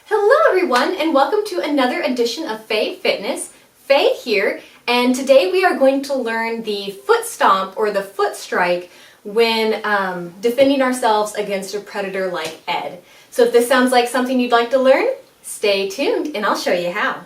Hello everyone and welcome to another edition of Faye Fitness. Faye here, and today we are going to learn the foot stomp or the foot strike when defending ourselves against a predator like Ed. So if this sounds like something you'd like to learn, stay tuned and I'll show you how.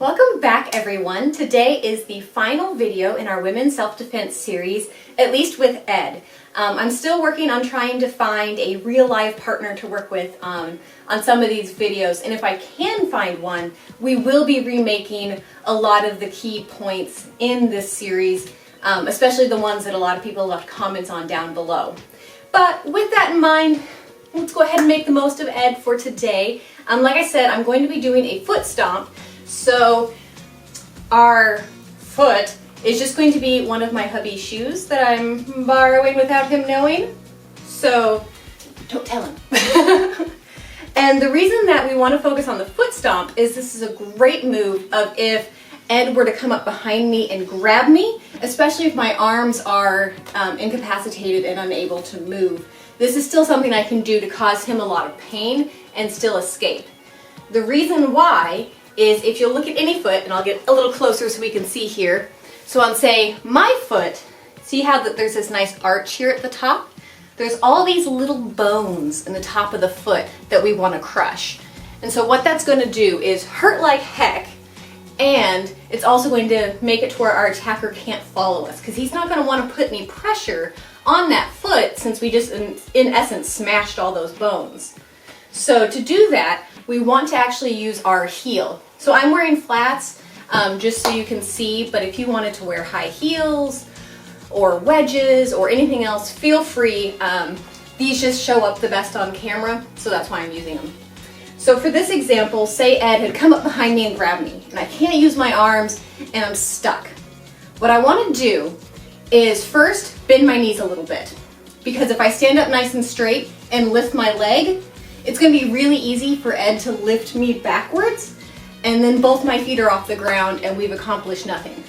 Welcome back everyone. Today is the final video in our Women's Self-Defense series, at least with Ed. I'm still working on trying to find a real-life partner to work with on some of these videos, and if I can find one, we will be remaking a lot of the key points in this series, especially the ones that a lot of people left comments on down below. But with that in mind, let's go ahead and make the most of Ed for today. Like I said, I'm going to be doing a foot stomp. So our foot is just going to be one of my hubby's shoes that I'm borrowing without him knowing. So don't tell him. And the reason that we want to focus on the foot stomp is this is a great move of if Ed were to come up behind me and grab me, especially if my arms are incapacitated and unable to move. This is still something I can do to cause him a lot of pain and still escape. The reason why is if you look at any foot, and I'll get a little closer so we can see here. So on, say, my foot, see how there's this nice arch here at the top? There's all these little bones in the top of the foot that we want to crush. And so what that's going to do is hurt like heck, and it's also going to make it to where our attacker can't follow us, because he's not going to want to put any pressure on that foot since we just, in essence, smashed all those bones. So to do that, we want to actually use our heel. So I'm wearing flats just so you can see, but if you wanted to wear high heels or wedges or anything else, feel free. These just show up the best on camera, so that's why I'm using them. So for this example, say Ed had come up behind me and grabbed me, and I can't use my arms and I'm stuck. What I want to do is first bend my knees a little bit, because if I stand up nice and straight and lift my leg, it's going to be really easy for Ed to lift me backwards, and then both my feet are off the ground and we've accomplished nothing.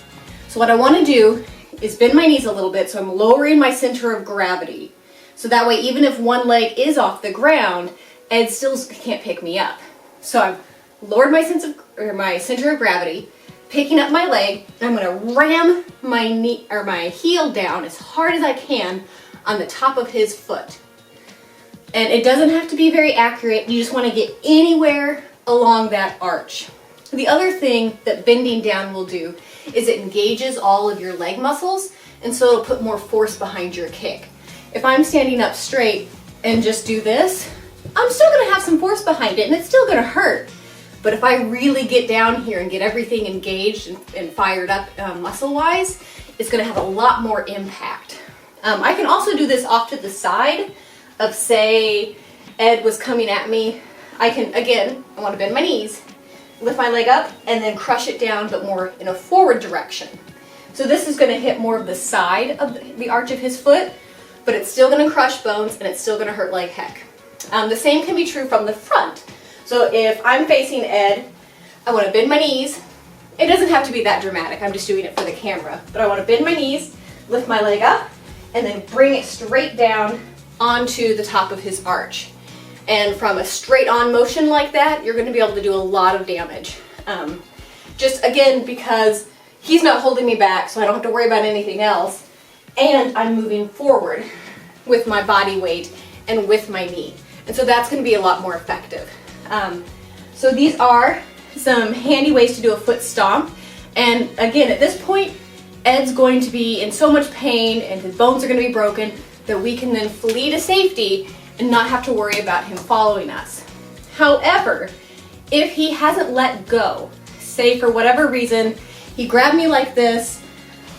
So what I want to do is bend my knees a little bit so I'm lowering my center of gravity. So that way, even if one leg is off the ground, Ed still can't pick me up. So I've lowered my center of gravity, picking up my leg, and I'm going to ram my knee or my heel down as hard as I can on the top of his foot. And it doesn't have to be very accurate. You just want to get anywhere along that arch. The other thing that bending down will do is it engages all of your leg muscles, and so it'll put more force behind your kick. If I'm standing up straight and just do this, I'm still going to have some force behind it and it's still going to hurt. But if I really get down here and get everything engaged and fired up muscle-wise, it's going to have a lot more impact. I can also do this off to the side of, say, Ed was coming at me. I can, again, I want to bend my knees, lift my leg up, and then crush it down, but more in a forward direction. So this is going to hit more of the side of the arch of his foot, but it's still going to crush bones and it's still going to hurt like heck. The same can be true from the front. So if I'm facing Ed, I want to bend my knees. It doesn't have to be that dramatic, I'm just doing it for the camera. But I want to bend my knees, lift my leg up, and then bring it straight down onto the top of his arch. And from a straight on motion like that, you're going to be able to do a lot of damage. Just again, because he's not holding me back, so I don't have to worry about anything else. And I'm moving forward with my body weight and with my knee. And so that's going to be a lot more effective. So these are some handy ways to do a foot stomp. And again, at this point, Ed's going to be in so much pain and his bones are going to be broken that we can then flee to safety and not have to worry about him following us. However, if he hasn't let go, say for whatever reason, he grabbed me like this,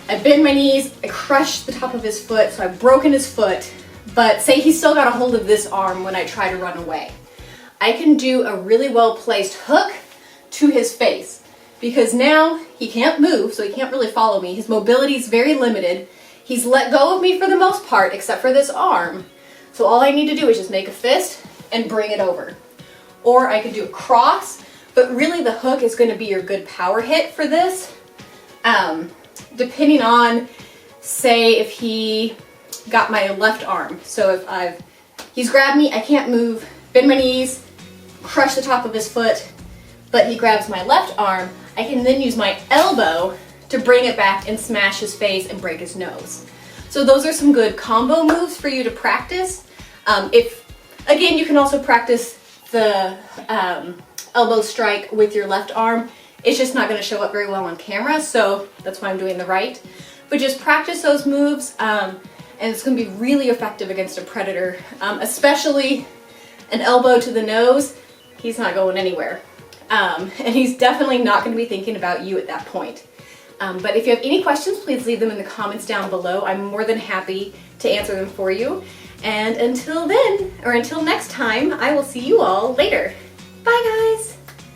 I bend my knees, I crushed the top of his foot, so I've broken his foot, but say he's still got a hold of this arm when I try to run away. I can do a really well placed hook to his face, because now he can't move, so he can't really follow me. His mobility is very limited. He's let go of me for the most part, except for this arm. So all I need to do is just make a fist and bring it over. Or I could do a cross, but really the hook is going to be your good power hit for this. Depending on say if he got my left arm. So if he's grabbed me, I can't move, bend my knees, crush the top of his foot, but he grabs my left arm, I can then use my elbow to bring it back and smash his face and break his nose. So those are some good combo moves for you to practice. Again, you can also practice the elbow strike with your left arm. It's just not going to show up very well on camera, so that's why I'm doing the right. But just practice those moves, and it's going to be really effective against a predator, especially an elbow to the nose. He's not going anywhere. And he's definitely not going to be thinking about you at that point. But if you have any questions, please leave them in the comments down below. I'm more than happy to answer them for you. And until then, or until next time, I will see you all later. Bye guys!